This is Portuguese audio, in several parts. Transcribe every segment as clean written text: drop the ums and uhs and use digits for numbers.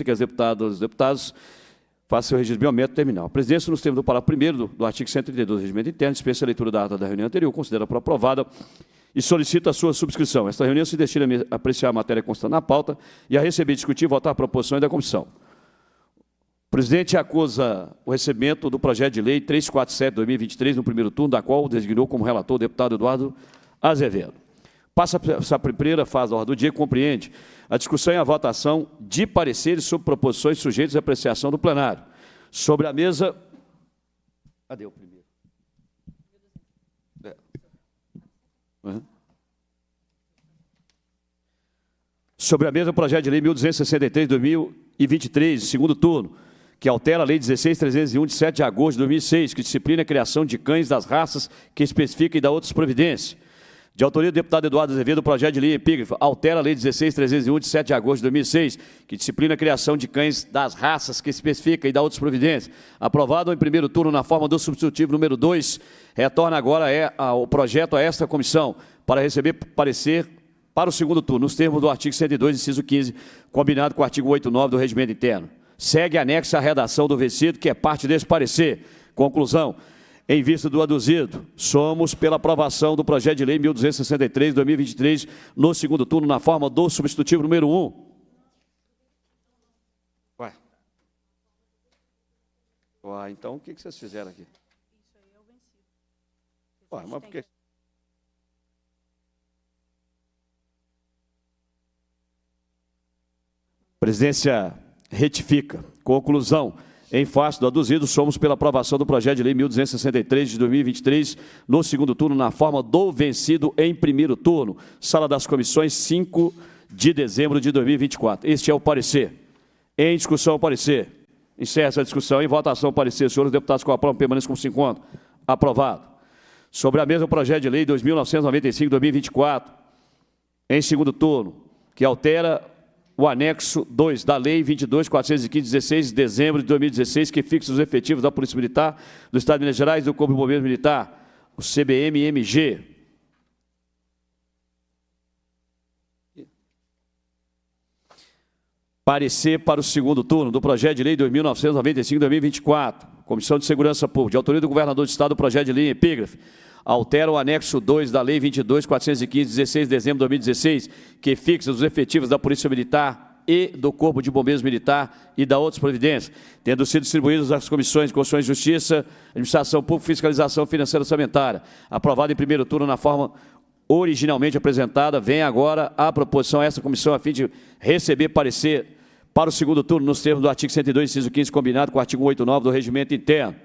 que os deputados façam seu registro biométrico terminal. A presidência, nos termos do parágrafo 1º do artigo 132 do Regimento Interno, dispensa a leitura da ata da reunião anterior, considera por aprovada e solicita a sua subscrição. Esta reunião se destina a apreciar a matéria constante na pauta e a receber, discutir e votar a proposições da comissão. O presidente acusa o recebimento do projeto de lei 347/2023 no primeiro turno, da qual designou como relator o deputado Eduardo Azevedo. Passa essa primeira fase da ordem do dia, compreende a discussão e a votação de pareceres sobre proposições sujeitas à apreciação do plenário. Sobre a mesa... Cadê o primeiro? Sobre a mesa, o projeto de lei 1263/2023, segundo turno, que altera a Lei 16.301, de 7 de agosto de 2006, que disciplina a criação de cães das raças que especifica e dá outras providências. De autoria do deputado Eduardo Azevedo, o projeto de lei epígrafe altera a Lei 16.301, de 7 de agosto de 2006, que disciplina a criação de cães das raças que especifica e dá outras providências. Aprovado em primeiro turno na forma do substitutivo número 2, retorna agora o projeto a esta comissão para receber parecer para o segundo turno, nos termos do artigo 102, inciso 15, combinado com o artigo 89 do Regimento Interno. Segue anexa a redação do vencido, que é parte desse parecer. Conclusão. Em vista do aduzido, somos pela aprovação do projeto de lei 1263/2023, no segundo turno, na forma do substitutivo número 1. Ué, então o que vocês fizeram aqui? Isso aí é o vencido. Ué, mas por que... Presidência retifica. Conclusão. Em face do aduzido, somos pela aprovação do projeto de lei 1263 de 2023, no segundo turno, na forma do vencido em primeiro turno. Sala das Comissões, 5 de dezembro de 2024. Este é o parecer. Em discussão, o parecer. Encerra essa discussão. Em votação, o parecer. Senhores deputados, com a aprovação, permaneçam como se encontram. Aprovado. Sobre a mesa, o projeto de lei 2.995 de 2024, em segundo turno, que altera o anexo 2 da Lei 22.415, 16 de dezembro de 2016, que fixa os efetivos da Polícia Militar do Estado de Minas Gerais e do Corpo de Bombeiros Militar, o CBM-MG. Parecer para o segundo turno do projeto de lei 2.995 de 2024, Comissão de Segurança Pública, de autoria do governador do Estado, do projeto de lei em epígrafe, altera o anexo 2 da Lei 22.415, 16 de dezembro de 2016, que fixa os efetivos da Polícia Militar e do Corpo de Bombeiros Militar e da outras providências, tendo sido distribuídos às comissões de Constituição e Justiça, Administração Pública, Fiscalização Financeira e Orçamentária. Aprovado em primeiro turno na forma originalmente apresentada, vem agora a proposição a esta comissão a fim de receber parecer para o segundo turno nos termos do artigo 102, inciso 15, combinado com o artigo 89 do Regimento Interno.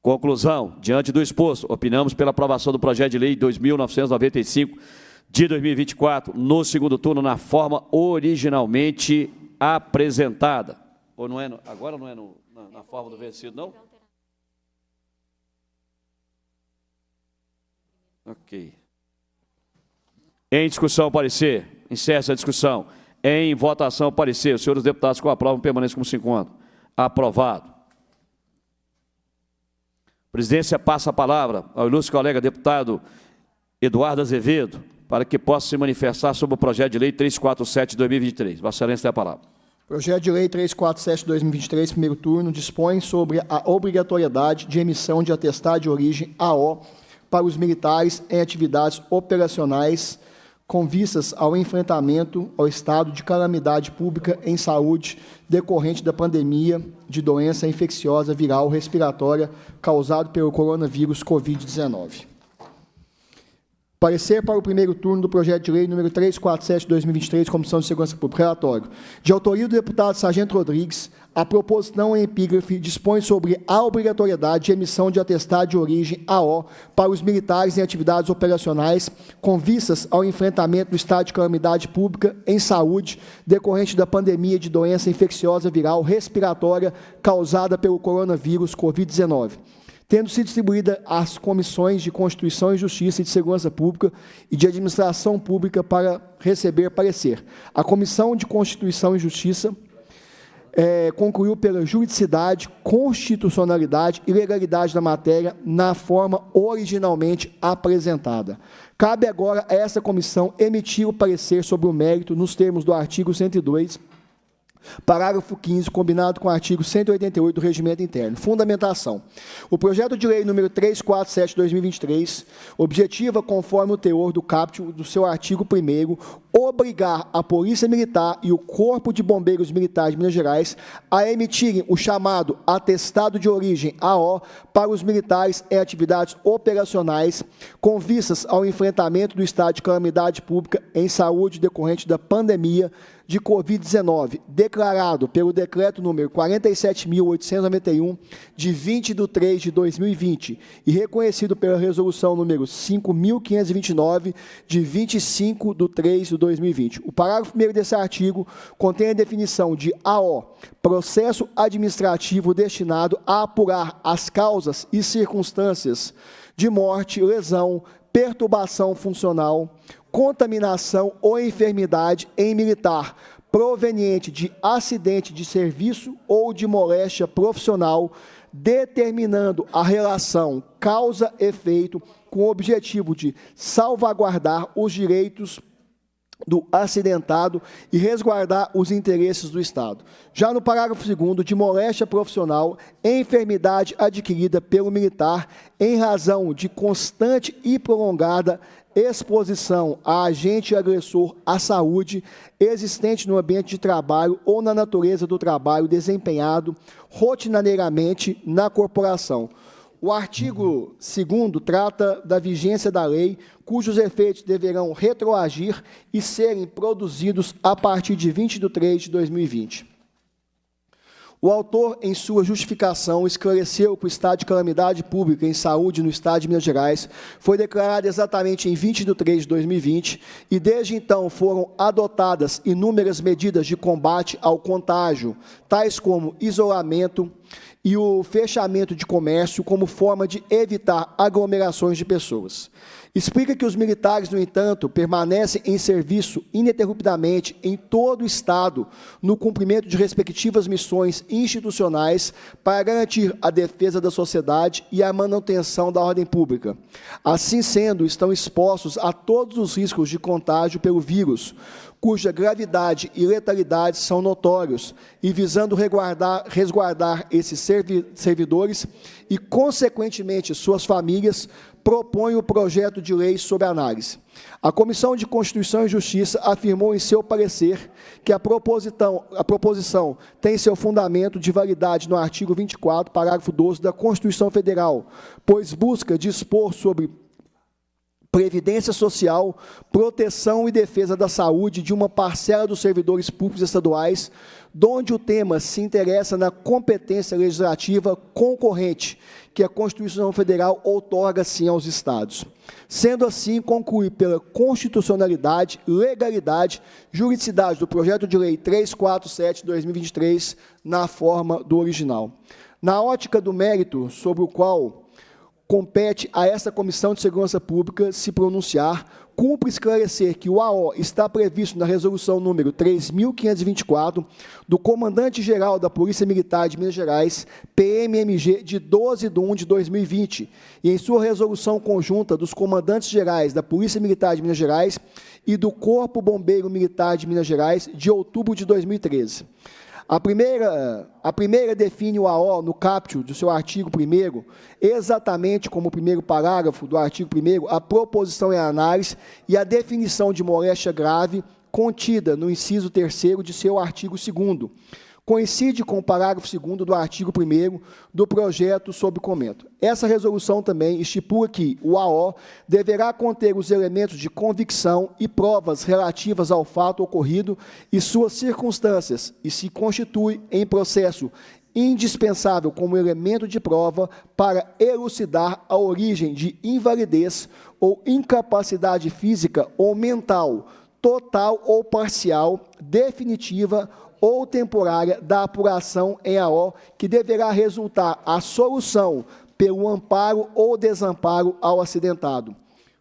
Conclusão. Diante do exposto, opinamos pela aprovação do projeto de lei 2.995 de 2024, no segundo turno, na forma originalmente apresentada. Ou não é, agora não é na forma do vencido, não? Ok. Em discussão, parecer. Encerra essa discussão. Em votação, parecer. Os senhores deputados com a prova permanecem como se encontram. Aprovado. A presidência passa a palavra ao ilustre colega deputado Eduardo Azevedo, para que possa se manifestar sobre o projeto de lei 347 de 2023. Vossa Excelência tem a palavra. Projeto de lei 347 de 2023, primeiro turno, dispõe sobre a obrigatoriedade de emissão de atestado de origem AO para os militares em atividades operacionais com vistas ao enfrentamento ao estado de calamidade pública em saúde decorrente da pandemia de doença infecciosa viral respiratória causada pelo coronavírus Covid-19. Parecer para o primeiro turno do projeto de lei número 347 de 2023, Comissão de Segurança Pública. Relatório. De autoria do deputado Sargento Rodrigues, a proposição em epígrafe dispõe sobre a obrigatoriedade de emissão de atestado de origem AO para os militares em atividades operacionais com vistas ao enfrentamento do estado de calamidade pública em saúde decorrente da pandemia de doença infecciosa viral respiratória causada pelo coronavírus Covid-19. Tendo sido distribuída às comissões de Constituição e Justiça e de Segurança Pública e de Administração Pública para receber parecer. A Comissão de Constituição e Justiça concluiu pela juridicidade, constitucionalidade e legalidade da matéria na forma originalmente apresentada. Cabe agora a essa comissão emitir o parecer sobre o mérito nos termos do artigo 102, Parágrafo 15º, combinado com o artigo 188 do Regimento Interno. Fundamentação. O projeto de lei número 347/2023 objetiva, conforme o teor do caput do seu artigo 1º, obrigar a Polícia Militar e o Corpo de Bombeiros Militares de Minas Gerais a emitirem o chamado Atestado de Origem, AO, para os militares em atividades operacionais com vistas ao enfrentamento do estado de calamidade pública em saúde decorrente da pandemia de Covid-19, declarado pelo Decreto número 47.891, de 20/3/2020, e reconhecido pela Resolução número 5.529, de 25/3/2020. O parágrafo 1º desse artigo contém a definição de AO, processo administrativo destinado a apurar as causas e circunstâncias de morte, lesão, perturbação funcional, contaminação ou enfermidade em militar proveniente de acidente de serviço ou de moléstia profissional, determinando a relação causa-efeito com o objetivo de salvaguardar os direitos do acidentado e resguardar os interesses do Estado. Já no parágrafo 2º, de moléstia profissional, enfermidade adquirida pelo militar em razão de constante e prolongada exposição a agente agressor à saúde existente no ambiente de trabalho ou na natureza do trabalho desempenhado rotineiramente na corporação. O artigo 2º trata da vigência da lei, cujos efeitos deverão retroagir e serem produzidos a partir de 20/3/2020. O autor, em sua justificação, esclareceu que o estado de calamidade pública em saúde no estado de Minas Gerais foi declarado exatamente em 20/3/2020 e, desde então, foram adotadas inúmeras medidas de combate ao contágio, tais como isolamento e o fechamento de comércio como forma de evitar aglomerações de pessoas. Explica que os militares, no entanto, permanecem em serviço ininterruptamente em todo o Estado, no cumprimento de respectivas missões institucionais para garantir a defesa da sociedade e a manutenção da ordem pública. Assim sendo, estão expostos a todos os riscos de contágio pelo vírus, cuja gravidade e letalidade são notórios, e visando resguardar esses servidores e, consequentemente, suas famílias, propõe o projeto de lei sob análise. A Comissão de Constituição e Justiça afirmou em seu parecer que a proposição tem seu fundamento de validade no artigo 24, parágrafo 12 da Constituição Federal, pois busca dispor sobre previdência social, proteção e defesa da saúde de uma parcela dos servidores públicos estaduais, donde o tema se interessa na competência legislativa concorrente, que a Constituição Federal outorga, sim, aos Estados. Sendo assim, conclui pela constitucionalidade, legalidade, juridicidade do projeto de lei 347/2023, na forma do original. Na ótica do mérito sobre o qual compete a esta Comissão de Segurança Pública se pronunciar, cumpre esclarecer que o AO está previsto na Resolução número 3.524 do Comandante-Geral da Polícia Militar de Minas Gerais, PMMG, de 12/1/2020, e em sua Resolução Conjunta dos Comandantes Gerais da Polícia Militar de Minas Gerais e do Corpo Bombeiro Militar de Minas Gerais, de outubro de 2013. A primeira define o AO no caput do seu artigo 1º, exatamente como o primeiro parágrafo do artigo 1º, a proposição em análise e a definição de moléstia grave contida no inciso 3º de seu artigo 2º. Coincide com o parágrafo 2º do artigo 1º do projeto sob comento. Essa resolução também estipula que o AO deverá conter os elementos de convicção e provas relativas ao fato ocorrido e suas circunstâncias, e se constitui em processo indispensável como elemento de prova para elucidar a origem de invalidez ou incapacidade física ou mental, total ou parcial, definitiva ou temporária da apuração em AO, que deverá resultar a solução pelo amparo ou desamparo ao acidentado.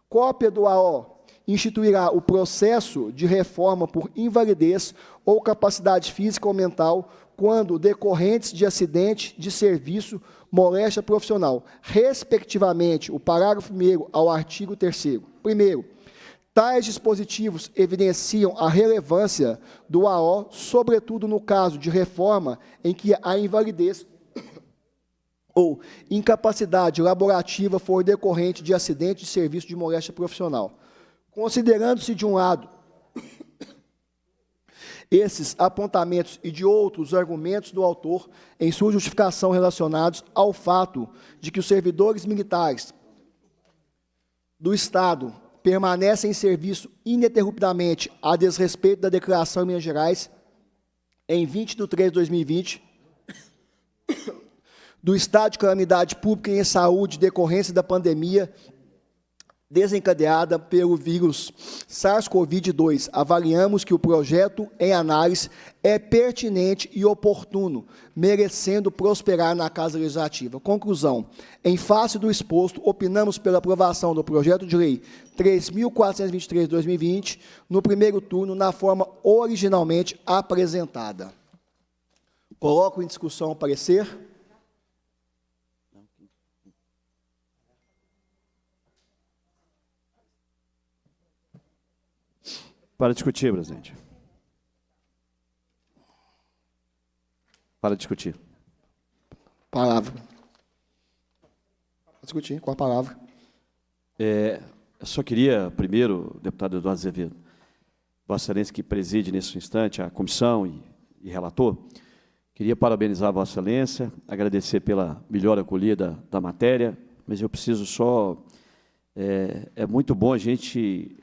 Cópia do AO instituirá o processo de reforma por invalidez ou capacidade física ou mental quando decorrentes de acidente de serviço, moléstia profissional, respectivamente, o parágrafo 1º ao artigo 3º. Primeiro, Tais dispositivos evidenciam a relevância do AO, sobretudo no caso de reforma em que a invalidez ou incapacidade laborativa for decorrente de acidente de serviço de moléstia profissional. Considerando-se, de um lado, esses apontamentos e de outros argumentos do autor em sua justificação relacionados ao fato de que os servidores militares do Estado permanecem em serviço ininterruptamente a desrespeito da Declaração de Minas Gerais, em 20 de 3 de 2020, do estado de calamidade pública em saúde decorrência da pandemia desencadeada pelo vírus SARS-CoV-2, avaliamos que o projeto em análise é pertinente e oportuno, merecendo prosperar na Casa Legislativa. Conclusão. Em face do exposto, opinamos pela aprovação do projeto de lei 3.423 de 2020, no primeiro turno, na forma originalmente apresentada. Coloco em discussão o parecer. Para discutir, presidente. Para discutir. Palavra. Para discutir, com a palavra. Eu só queria, primeiro, deputado Eduardo Azevedo, Vossa Excelência que preside nesse instante a comissão e relator, queria parabenizar Vossa Excelência, agradecer pela melhor acolhida da matéria, mas eu preciso só... É muito bom a gente...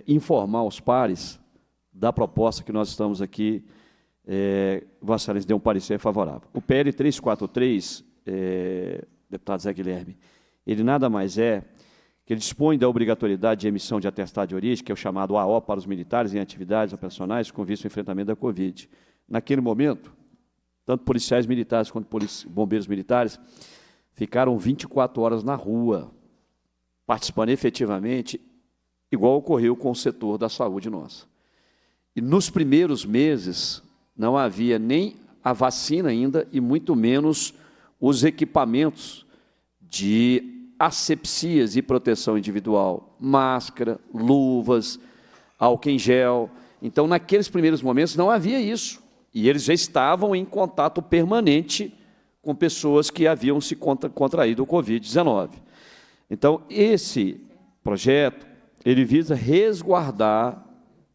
informar os pares da proposta que nós estamos aqui, Vossa Excelência deu um parecer favorável. O PL 343, deputado Zé Guilherme, ele nada mais que ele dispõe da obrigatoriedade de emissão de atestado de origem, que é o chamado AO para os militares em atividades operacionais com vista ao enfrentamento da Covid. Naquele momento, tanto policiais militares quanto bombeiros militares ficaram 24 horas na rua, participando efetivamente, igual ocorreu com o setor da saúde nossa. E nos primeiros meses não havia nem a vacina ainda e muito menos os equipamentos de asepsias e proteção individual, máscara, luvas, álcool em gel. Então, naqueles primeiros momentos não havia isso. E eles já estavam em contato permanente com pessoas que haviam se contraído o Covid-19. Então, esse projeto ele visa resguardar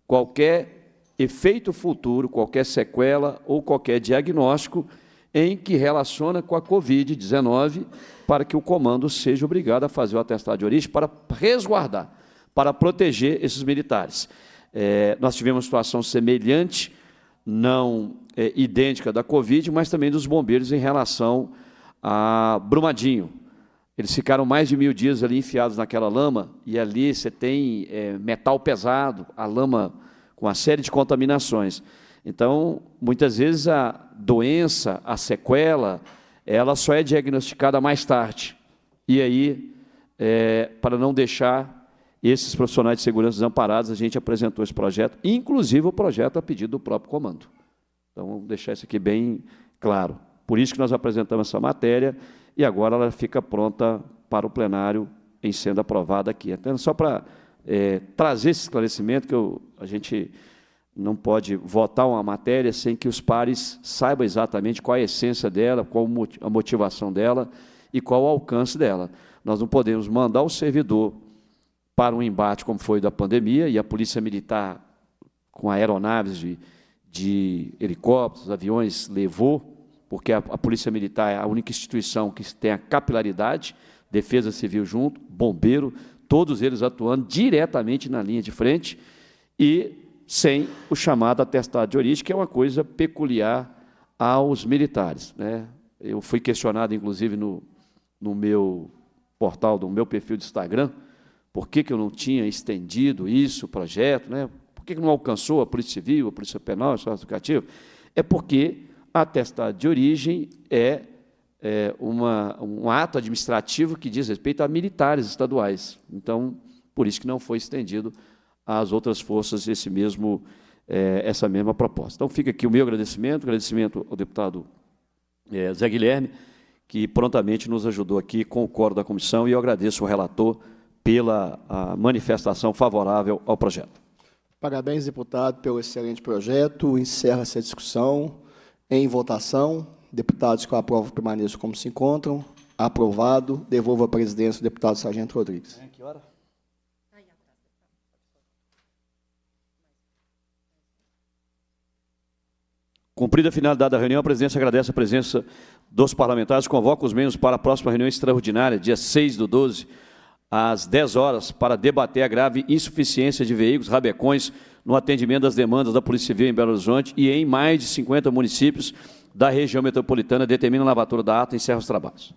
qualquer efeito futuro, qualquer sequela ou qualquer diagnóstico em que relaciona com a Covid-19, para que o comando seja obrigado a fazer o atestado de origem para resguardar, para proteger esses militares. Nós tivemos uma situação semelhante, não idêntica da Covid, mas também dos bombeiros em relação a Brumadinho. Eles ficaram mais de 1000 dias ali enfiados naquela lama, e ali você tem metal pesado, a lama com uma série de contaminações. Então, muitas vezes a doença, a sequela, ela só é diagnosticada mais tarde. E aí, para não deixar esses profissionais de segurança desamparados, a gente apresentou esse projeto, inclusive o projeto a pedido do próprio comando. Então, vamos deixar isso aqui bem claro. Por isso que nós apresentamos essa matéria, e agora ela fica pronta para o plenário em sendo aprovada aqui. Então, só para trazer esse esclarecimento, que a gente não pode votar uma matéria sem que os pares saibam exatamente qual a essência dela, qual a motivação dela e qual o alcance dela. Nós não podemos mandar o servidor para um embate como foi da pandemia, e a Polícia Militar, com aeronaves de helicópteros, aviões, levou, porque a Polícia Militar é a única instituição que tem a capilaridade, Defesa Civil junto, Bombeiro, todos eles atuando diretamente na linha de frente e sem o chamado atestado de origem, que é uma coisa peculiar aos militares, né? Eu fui questionado, inclusive, no meu portal, no meu perfil de Instagram, por que eu não tinha estendido isso, o projeto, né? Por que não alcançou a Polícia Civil, a Polícia Penal, o Estado Educativo? É porque atestado de origem é um ato administrativo que diz respeito a militares estaduais. Então, por isso que não foi estendido às outras forças essa mesma proposta. Então, fica aqui o meu agradecimento ao deputado Zé Guilherme, que prontamente nos ajudou aqui com o quórum da comissão, e eu agradeço ao relator pela manifestação favorável ao projeto. Parabéns, deputado, pelo excelente projeto. Encerra-se a discussão. Em votação, deputados que aprovam permaneçam como se encontram. Aprovado. Devolvo a presidência do deputado Sargento Rodrigues. Que hora? Cumprida a finalidade da reunião, a presidência agradece a presença dos parlamentares, convoca os membros para a próxima reunião extraordinária, dia 6/12, às 10 horas, para debater a grave insuficiência de veículos rabecões no atendimento das demandas da Polícia Civil em Belo Horizonte e em mais de 50 municípios da região metropolitana. Determina a lavatura da ata e encerra os trabalhos.